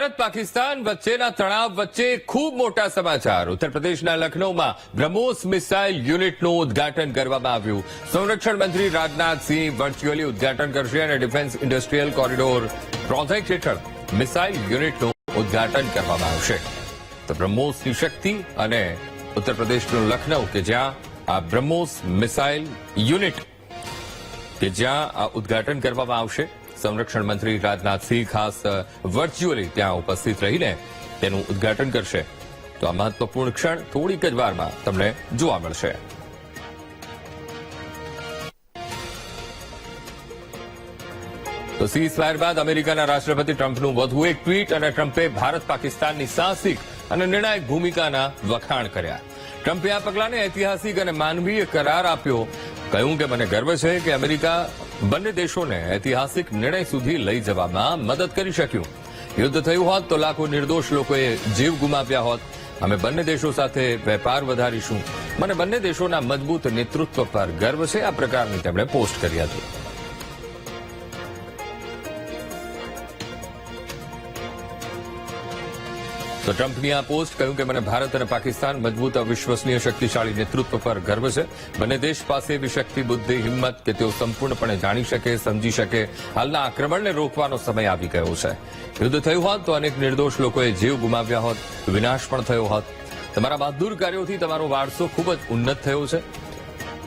ભારત પાકિસ્તાન વચ્ચેના તણાવ વચ્ચે ખૂબ મોટા સમાચાર. ઉત્તર પ્રદેશના લખનૌમાં બ્રહ્મોસ મિસાઇલ યુનિટનું ઉદ્ઘાટન કરવામાં આવ્યું. સંરક્ષણ મંત્રી રાજનાથસિંહ વર્ચ્યુઅલી ઉદ્ઘાટન કરશે અને ડિફેન્સ ઇન્ડસ્ટ્રીયલ કોરિડોર પ્રોજેક્ટ હેઠળ મિસાઇલ યુનિટનું ઉદ્ઘાટન કરવામાં આવશે. તો બ્રહ્મોસની શક્તિ અને ઉત્તર પ્રદેશનું લખનૌ કે જ્યાં આ બ્રહ્મોસ મિસાઇલ યુનિટ કે જ્યાં આ ઉદ્ઘાટન કરવામાં આવશે. સંરક્ષણ મંત્રી રાજનાથસિંહ ખાસ વર્ચ્યુઅલી ત્યાં ઉપસ્થિત રહીને તેનું ઉદ્ઘાટન કરશે. તો આ મહત્વપૂર્ણ ક્ષણ થોડીક જ વારમાં તમને જોવા મળશે. તો સીઝફાયર બાદ અમેરિકાના રાષ્ટ્રપતિ ટ્રમ્પનું વધુ એક ટ્વીટ અને ટ્રમ્પે ભારત પાકિસ્તાનની સાહસિક અને નિર્ણાયક ભૂમિકાના વખાણ કર્યા. ટ્રમ્પે આ પગલાને ઐતિહાસિક અને માનવીય કરાર આપ્યો. કહ્યું કે મને ગર્વ છે કે અમેરિકા બંને દેશોને ઐતિહાસિક નિર્ણય સુધી લઈ જવામાં મદદ કરી શક્યું. યુદ્ધ થયું હોત તો લાખો નિર્દોષ લોકોએ જીવ ગુમાવ્યા હોત. અમે બંને દેશો સાથે વેપાર વધારીશું. મને બંને દેશોના મજબૂત નેતૃત્વ પર ગર્વ છે. આ પ્રકારની તેમણે પોસ્ટ કરી હતી. તો ટ્રમ્પની આ પોસ્ટ કહ્યું કે મને ભારત અને પાકિસ્તાન મજબૂત અવિશ્વસનીય શક્તિશાળી નેતૃત્વ પર ગર્વ છે. બંને દેશ પાસે એવી શક્તિ, બુદ્ધિ, હિંમત કે તેઓ સંપૂર્ણપણે જાણી શકે, સમજી શકે હાલના આક્રમણને રોકવાનો સમય આવી ગયો છે. યુદ્ધ થયું હોત તો અનેક નિર્દોષ લોકોએ જીવ ગુમાવ્યા હોત, વિનાશ પણ થયો હોત. તમારા બહાદુર કાર્યોથી તમારો વારસો ખૂબ જ ઉન્નત થયો છે.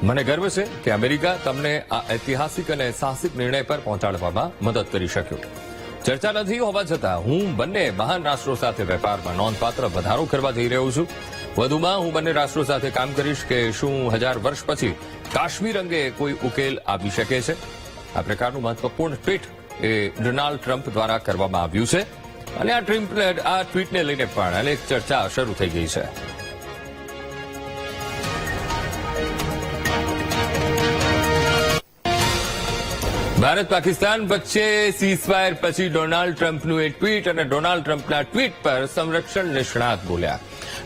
મને ગર્વ છે કે અમેરિકા તમને આ ઐતિહાસિક અને સાહસિક નિર્ણય પર પહોંચાડવામાં મદદ કરી શક્યો. ચર્ચા નથી હોવા છતાં હું બંને મહાન રાષ્ટ્રો સાથે વેપારમાં નોંધપાત્ર વધારો કરવા જઈ રહ્યો છું. વધુમાં હું બંને રાષ્ટ્રો સાથે કામ કરીશ કે શું 1000 વર્ષ પછી કાશ્મીર અંગે કોઈ ઉકેલ આવી શકે છે. આ પ્રકારનું મહત્વપૂર્ણ ટ્વીટ એ ડોનાલ્ડ ટ્રમ્પ દ્વારા કરવામાં આવ્યું છે અને આ ટ્વીટને લઈને પણ અનેક ચર્ચા શરૂ થઈ ગઈ છે. ભારત પાકિસ્તાન વચ્ચે સીઝફાયર પછી ડોનાલ્ડ ટ્રમ્પનું એક ટ્વીટ અને ડોનાલ્ડ ટ્રમ્પના ટ્વીટ પર સંરક્ષણ નિષ્ણાત બોલ્યા.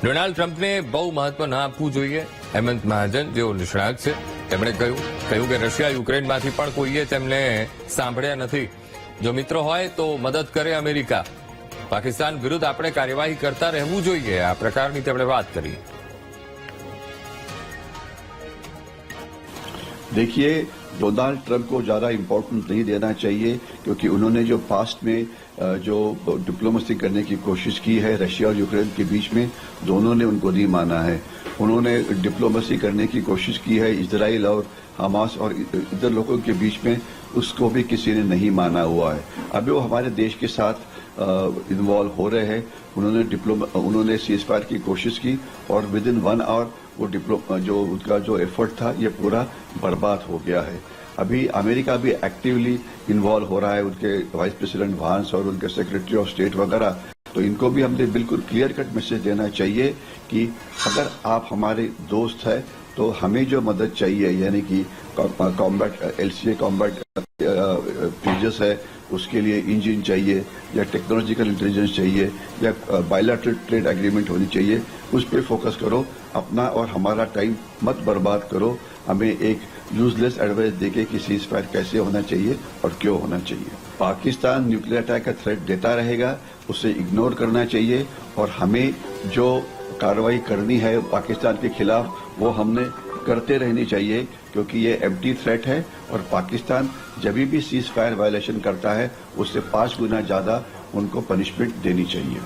ડોનાલ્ડ ટ્રમ્પને બહુ મહત્વ ન આપવું જોઈએ. હેમંત મહાજન જેઓ નિષ્ણાત છે તેમણે કહ્યું કે રશિયા યુક્રેનમાંથી પણ કોઈએ તેમને સાંભળ્યા નથી. જો મિત્ર હોય તો મદદ કરે અમેરિકા. પાકિસ્તાન વિરુદ્ધ આપણે કાર્યવાહી કરતા રહેવું જોઈએ. આ પ્રકારની તેમણે વાત કરી. देखिए, डोनाल्ड ट्रंप को ज़्यादा इम्पोर्टेंस नहीं देना चाहिए क्योंकि उन्होंने जो पास्ट में जो डिप्लोमेसी करने की कोशिश की है रशिया और यूक्रेन के बीच में, दोनों ने उनको नहीं माना है. उन्होंने डिप्लोमेसी करने की कोशिश की है इजराइल और हमास और इधर लोगों के बीच में, उसको भी किसी ने नहीं माना हुआ है. अभी वो हमारे देश के साथ इन्वॉल्व हो रहे हैं. उन्होंने सीज़फायर की कोशिश की और विद इन 1 आवर वो जो उनका जो एफर्ट था ये पूरा बर्बाद हो गया है. अभी अमेरिका भी एक्टिवली इन्वॉल्व हो रहा है, उनके वाइस प्रेसिडेंट वांस और उनके सेक्रेटरी ऑफ स्टेट वगैरह. तो इनको भी हमने बिल्कुल क्लियर कट मैसेज देना चाहिए कि अगर आप हमारे दोस्त हैं तो हमें जो मदद चाहिए यानी कि कॉम्बैट LCA कॉम्बैट तेजस है उसके लिए इंजन चाहिए या टेक्नोलॉजिकल इंटेलिजेंस चाहिए या बायलैटरल ट्रेड एग्रीमेंट होनी चाहिए, उस पर फोकस करो. अपना और हमारा टाइम मत बर्बाद करो. हमें एक यूजलेस एडवाइस देके कि सीज़फायर कैसे होना चाहिए और क्यों होना चाहिए. पाकिस्तान न्यूक्लियर अटैक का थ्रेट देता रहेगा, उसे इग्नोर करना चाहिए और हमें जो कार्रवाई करनी है पाकिस्तान के खिलाफ वो हमने करते रहनी चाहिए क्योंकि ये एम्प्टी थ्रेट है और पाकिस्तान जब भी सीज़फायर वायलेशन करता है उससे 5 गुना ज्यादा उनको पनिशमेंट देनी चाहिए.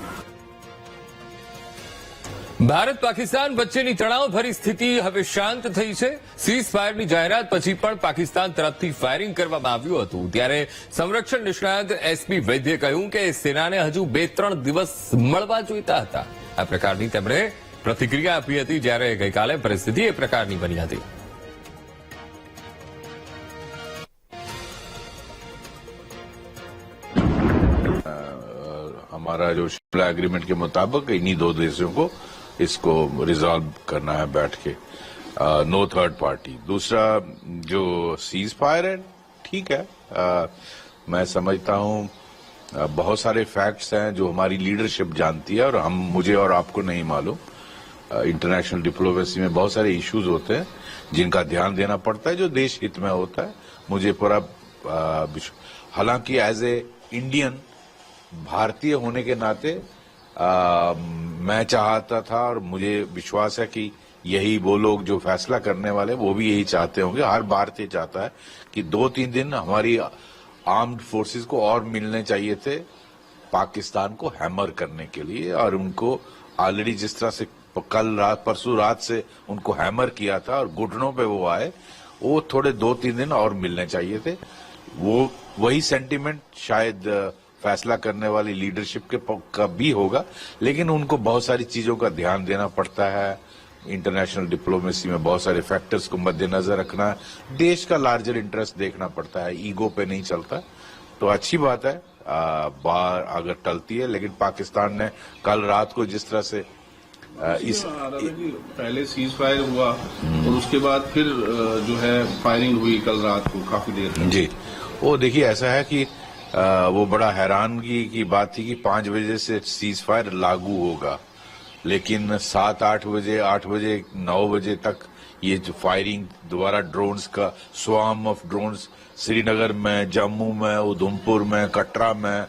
ભારત પાકિસ્તાન વચ્ચેની તણાવભરી સ્થિતિ હવે શાંત થઈ છે. સીઝફાયરની જાહેરાત પછી પણ પાકિસ્તાન તરફથી ફાયરિંગ કરવામાં આવ્યું હતું. ત્યારે સંરક્ષણ નિષ્ણાત SP વૈદ્યે કહ્યું કે સેનાને હજુ 2-3 દિવસ મળવા જોઈતા હતા. આ પ્રકારની તેમણે પ્રતિક્રિયા આપી હતી જ્યારે ગઈકાલે પરિસ્થિતિ એ પ્રકારની બની હતી. हमारा जो शिमला एग्रीमेंट के मुताबिक इन्हीं 2 देशों को इसको रिजॉल्व करना है बैठ के. No third party. दूसरा जो सीज फायर है ठीक है. मैं समझता हूं बहुत सारे फैक्ट्स हैं जो हमारी लीडरशिप जानती है और मुझे और आपको नहीं मालूम. इंटरनेशनल डिप्लोमेसी में बहुत सारे इश्यूज होते हैं जिनका ध्यान देना पड़ता है जो देश हित में होता है. मुझे पूरा हालांकि एज ए इंडियन भारतीय होने के नाते मैं चाहता था और मुझे विश्वास है कि यही वो लोग जो फैसला करने वाले वो भी यही चाहते होंगे। हर भारतीय चाहता है कि 2-3 दिन हमारी आर्म्ड फोर्सेस को और मिलने चाहिए थे पाकिस्तान को हैमर करने के लिए, और उनको ऑलरेडी जिस तरह से कल रात परसों रात से उनको हैमर किया था और घुटनों पे वो आए, वो थोड़े 2-3 दिन और मिलने चाहिए थे। वो वही सेंटीमेंट शायद फैसला करने वाली लीडरशिप के का भी होगा, लेकिन उनको बहुत सारी चीजों का ध्यान देना पड़ता है। इंटरनेशनल डिप्लोमेसी में बहुत सारे फैक्टर्स को मद्देनजर रखना है, देश का लार्जर इंटरेस्ट देखना पड़ता है, ईगो पे नहीं चलता। तो अच्छी बात है बाहर अगर टलती है, लेकिन पाकिस्तान ने कल रात को जिस तरह से पहले सीज फायर हुआ और उसके बाद फिर जो है फायरिंग हुई कल रात को काफी देर तक। जी, वो देखिए ऐसा है कि वो बड़ा हैरानगी की बात थी कि 5 बजे से सीज फायर लागू होगा, लेकिन 7-8 बजे 8 बजे 9 बजे तक ये जो फायरिंग दोबारा ड्रोन्स का स्वार्म ऑफ ड्रोन्स श्रीनगर में, जम्मू में, उधमपुर में, कटरा में,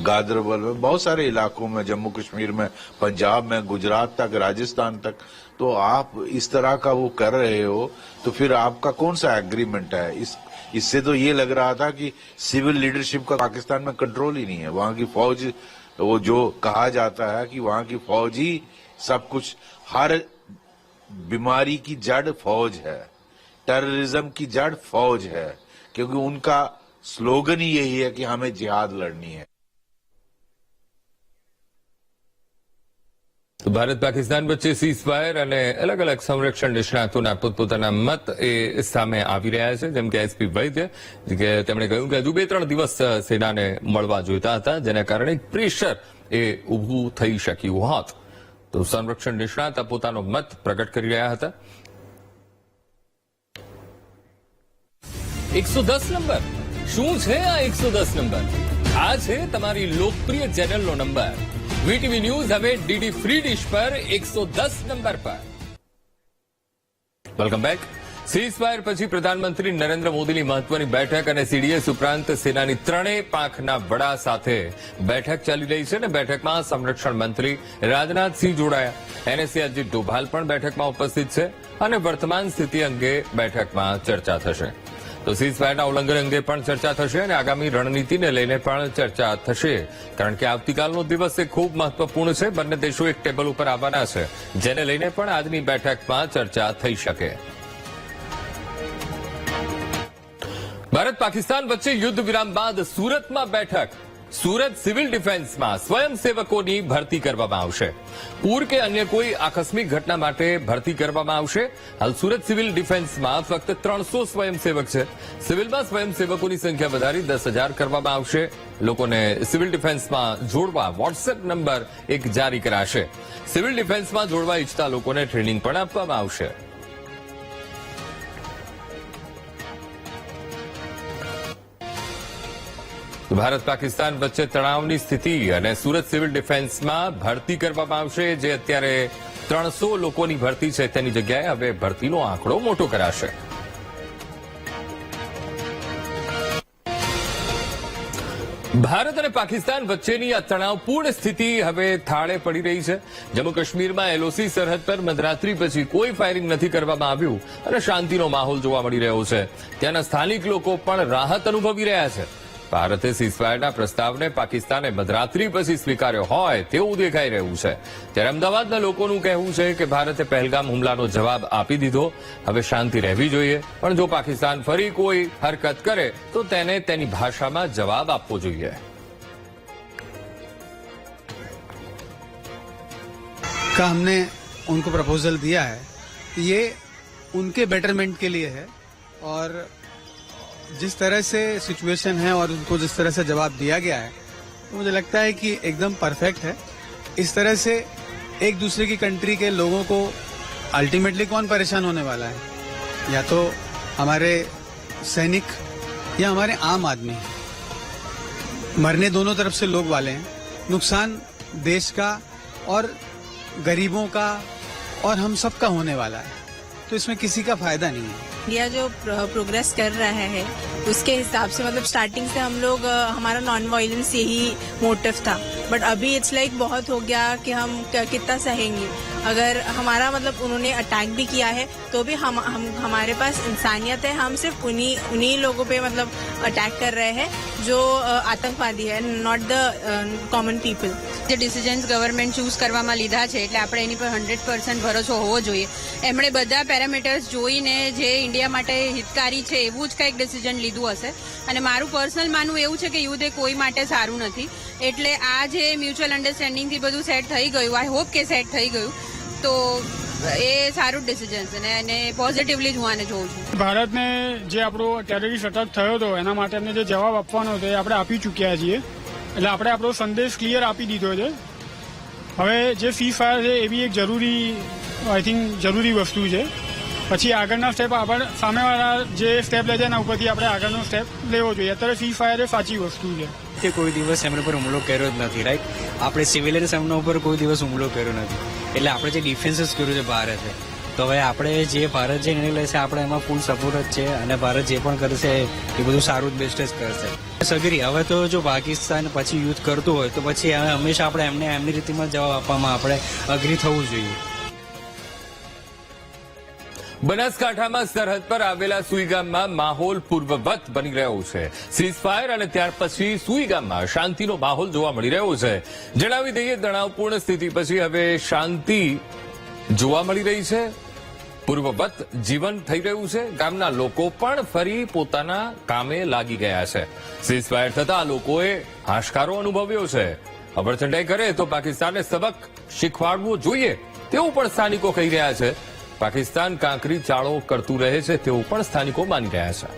गादरबल में, बहुत सारे इलाकों में, जम्मू कश्मीर में, पंजाब में, गुजरात तक, राजस्थान तक। तो आप इस तरह का वो कर रहे हो तो फिर आपका कौन सा एग्रीमेंट है? इससे तो ये लग रहा था कि सिविल लीडरशिप का पाकिस्तान में कंट्रोल ही नहीं है। वहां की फौज, वो जो कहा जाता है कि वहां की फौज ही सब कुछ, हर बीमारी की जड़ फौज है, टेररिज्म की जड़ फौज है, क्योंकि उनका स्लोगन ही यही है कि हमें जिहाद लड़नी है। તો ભારત પાકિસ્તાન વચ્ચે સીઝ ફાયર અને અલગ અલગ સંરક્ષણ નિષ્ણાતોના પોતપોતાના મત એ સામે આવી રહ્યા છે, જેમ કે એસપી વૈદ્ય કે તેમણે કહ્યું કે હજુ 2-3 દિવસ સેનાને મળવા જોઈતા હતા, જેના કારણે પ્રેશર એ ઊભું થઈ શક્યું હોત। તો સંરક્ષણ નિષ્ણાત પોતાનો મત પ્રગટ કરી રહ્યા હતા। 110 નંબર શું છે? આ 110 નંબર આ છે તમારી લોકપ્રિય ચેનલનો નંબર। વીટીવી ન્યૂઝ હવે ડીડી ફ્રી ડિશ પર 110 નંબર પર। Welcome back. સીઝ ફાયર પછી પ્રધાનમંત્રી નરેન્દ્ર મોદીની મહત્વની બેઠક અને સીડીએસ ઉપરાંત સેનાની ત્રણેય પાંખના વડા સાથે બેઠક ચાલી રહી છે અને બેઠકમાં સંરક્ષણ મંત્રી રાજનાથસિંહ જોડાયા। એનએસએ અજીત ડોભાલ પણ બેઠકમાં ઉપસ્થિત છે અને વર્તમાન સ્થિતિ અંગે બેઠકમાં ચર્ચા થશે। તો સીઝ ફાયરના ઉલ્લંઘન અંગે પણ ચર્ચા થશે અને આગામી રણનીતિને લઈને પણ ચર્ચા થશે, કારણ કે આવતીકાલનો દિવસ એ ખૂબ મહત્વપૂર્ણ છે। બંને દેશો એક ટેબલ ઉપર આવવાના છે, જેને લઈને પણ આજની બેઠકમાં ચર્ચા થઈ શકે। ભારત પાકિસ્તાન વચ્ચે યુદ્ધ વિરામ બાદ સુરતમાં બેઠક। સુરત સિવિલ ડિફેન્સમાં સ્વયંસેવકોની ભરતી કરવામાં આવશે। પૂર કે અન્ય કોઈ આકસ્મિક ઘટના માટે ભરતી કરવામાં આવશે। હાલ સુરત સિવિલ ડિફેન્સમાં ફક્ત 300 સ્વયંસેવક છે। સિવિલમાં સ્વયંસેવકોની સંખ્યા વધારી 10,000 કરવામાં આવશે। લોકોને સિવિલ ડિફેન્સમાં જોડવા વોટ્સએપ નંબર એક જારી કરાશે। સિવિલ ડિફેન્સમાં જોડવા ઈચ્છતા લોકોને ટ્રેનિંગ પણ આપવામાં આવશે। ભારત પાકિસ્તાન વચ્ચે તણાવની સ્થિતિ અને સુરત સિવિલ ડિફેન્સમાં ભરતી કરવામાં આવશે। જે અત્યારે 300 લોકોની ભરતી છે તેની જગ્યાએ હવે ભરતીનો આંકડો મોટો કરાશે। ભારત અને પાકિસ્તાન વચ્ચેની આ તણાવપૂર્ણ સ્થિતિ હવે થાળે પડી રહી છે। જમ્મુ કાશ્મીરમાં એલઓસી સરહદ પર મધરાત્રી પછી કોઈ ફાયરિંગ નથી કરવામાં આવ્યું અને શાંતિનો માહોલ જોવા મળી રહ્યો છે। ત્યાંના સ્થાનિક લોકો પણ રાહત અનુભવી રહ્યા છે। ભારતે સીઝફાયરના પ્રસ્તાવને પાકિસ્તાને મધરાત્રી પછી સ્વીકાર્યો હોય તેવું દેખાઈ રહ્યું છે। ત્યારે અમદાવાદના લોકોનું કહેવું છે કે ભારતે પહેલગામ હુમલાનો જવાબ આપી દીધો, હવે શાંતિ રહેવી જોઈએ, પણ જો પાકિસ્તાન ફરી કોઈ હરકત કરે તો તેને તેની ભાષામાં જવાબ આપવો જોઈએ। का हमने उनको प्रपोजल दिया है, ये उनके बेटरमेंट के लिए है और जिस तरह से सिचुएशन है और उनको जिस तरह से जवाब दिया गया है तो मुझे लगता है कि एकदम परफेक्ट है। इस तरह से एक दूसरे की कंट्री के लोगों को अल्टीमेटली कौन परेशान होने वाला है? या तो हमारे सैनिक या हमारे आम आदमी। मरने दोनों तरफ से लोग वाले हैं। नुकसान देश का और गरीबों का और हम सबका होने वाला है। तो इसमें किसी का फायदा नहीं है। इंडिया जो प्रोग्रेस कर रहा है उसके हिसाब से मतलब स्टार्टिंग से हम लोग हमारा नॉन वायलेंस यही मोटिव था, बट अभी इट्स लाइक बहुत हो गया कि हम कितना सहेंगे। अगर हमारा मतलब उन्होंने अटैक भी किया है तो भी हम हमारे पास इंसानियत है, हम सिर्फ उन्हीं लोगों पे मतलब अटैक कर रहे हैं जो आतंकवादी है, नॉट द कॉमन पीपल। જે ડિસિઝન્સ ગવર્મેન્ટ ચૂઝ કરવામાં લીધા છે એટલે આપણે એની પર 100% ભરોસો હોવો જોઈએ. એમણે બધા પેરામીટર્સ જોઈને જે ઇન્ડિયા માટે હિતકારી છે એવું જ કંઈક ડિસિઝન લીધું હશે અને મારું પર્સનલ માનવું એવું છે કે યુદ્ધ એ કોઈ માટે સારું નથી. એટલે આ જે મ્યુચ્યુઅલ અન્ડરસ્ટેન્ડિંગથી બધું સેટ થઈ ગયું, આઈ હોપ કે સેટ થઈ ગયું તો એ સારું ડિસિઝન છે ને એને પોઝિટિવલી જ હું આને જોઉં છું. ભારતને જે આપણો ટેરરિસ્ટ અટેક થયો હતો એના માટે એમને જે જવાબ આપવાનો હતો એ આપણે આપી ચૂક્યા છીએ, એટલે આપણે આપણો સંદેશ ક્લિયર આપી દીધો છે. હવે જે સીઝ ફાયર છે એ બી એક જરૂરી આઈ થિંક જરૂરી વસ્તુ છે. પછી આગળના સ્ટેપ આપણે સામેવાળા જે સ્ટેપ લે છે એના ઉપરથી આપણે આગળનો સ્ટેપ લેવો જોઈએ. અત્યારે સીઝ ફાયર એ સાચી વસ્તુ છે કે કોઈ દિવસ એમના પર હુમલો કર્યો જ નથી, રાઈટ? આપણે સિવિલિયન્સ એમના ઉપર કોઈ દિવસ હુમલો કર્યો નથી, એટલે આપણે જે ડિફેન્સીસ કર્યું છે ભારતે, તો હવે આપણે જે ભારત જે નિર્ણય લેશે આપણે એમાં ફૂલ સપોર્ટ જ છે અને ભારત જે પણ કરશે એ બધું સારું જ બેસ્ટ જ કરશે. સગરી હવે તો જો પાકિસ્તાન પછી યુદ્ધ કરતું હોય તો પછી હવે હંમેશા આપણે એમને એમની રીતમાં જવાબ આપવામાં આપણે અગ્રી થવું જોઈએ. બનાસકાંઠામાં સરહદ પર આવેલા સુઈ ગામમાં માહોલ પૂર્વવત બની રહ્યો છે. સીઝફાયર અને ત્યાર પછી સુઈ ગામમાં શાંતિનો માહોલ જોવા મળી રહ્યો છે. જણાવી દઈએ, તણાવપૂર્ણ સ્થિતિ પછી હવે શાંતિ જોવા મળી રહી છે, પૂર્વવત જીવન થઈ રહ્યું છે. ગામના લોકો પણ ફરી પોતાના કામે લાગી ગયા છે. સીઝફાયર થતા લોકોએ હાશકારો અનુભવ્યો છે. અવરચંડાઈ કરે તો પાકિસ્તાનને સબક શીખવાડવો જોઈએ તેવું પણ સ્થાનિકો કહી રહ્યા છે. પાકિસ્તાન કાંકરી ચાળો કરતું રહે છે તેવું પણ સ્થાનિકો માની રહ્યા છે.